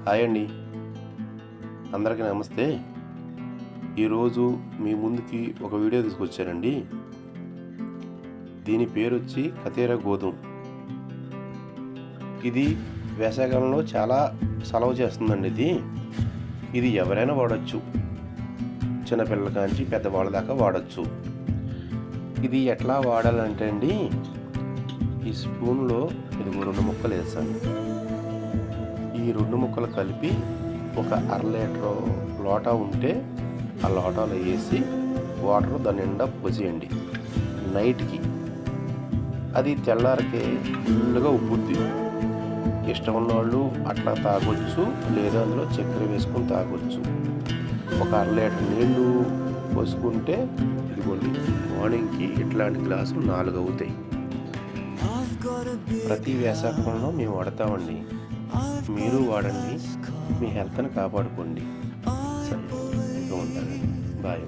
Hi అండి, అందరికీ నమస్తే. ఈరోజు మీ ముందుకి ఒక వీడియో తీసుకొచ్చానండి. దీని పేరు వచ్చి కతేరా గోధుమ. ఇది వేసవికాలంలో చాలా సలవ చేస్తుందండి. ఇది ఎవరైనా వాడచ్చు, చిన్నపిల్లల కాంచి పెద్దవాళ్ళ దాకా వాడచ్చు. ఇది ఎట్లా వాడాలంటే అండి, ఈ స్పూన్లో ఇది 2 ముక్కలు వేసాను. ఈ 2 ముక్కలు కలిపి ఒక అర లీటర్ లోటా ఉంటే ఆ లోటాలో వేసి వాటర్ దాని నిండా పోసేయండి. నైట్కి అది తెల్లారికే ఫుల్గా ఉబ్బుద్ది. ఇష్టం ఉన్నవాళ్ళు అట్లా తాగొచ్చు, లేదా అందులో చక్కెర వేసుకొని తాగొచ్చు. ఒక అర లీటర్ నీళ్లు పోసుకుంటే ఇదిగోండి, మార్నింగ్కి ఇట్లాంటి గ్లాసులు 4 అవుతాయి. ప్రతి వేసవికాలంలో మేము వాడతామండి. మీరు వాడండి, మీ హెల్త్ని కాపాడుకోండి. సరే, ఉంటాను. బాయ్.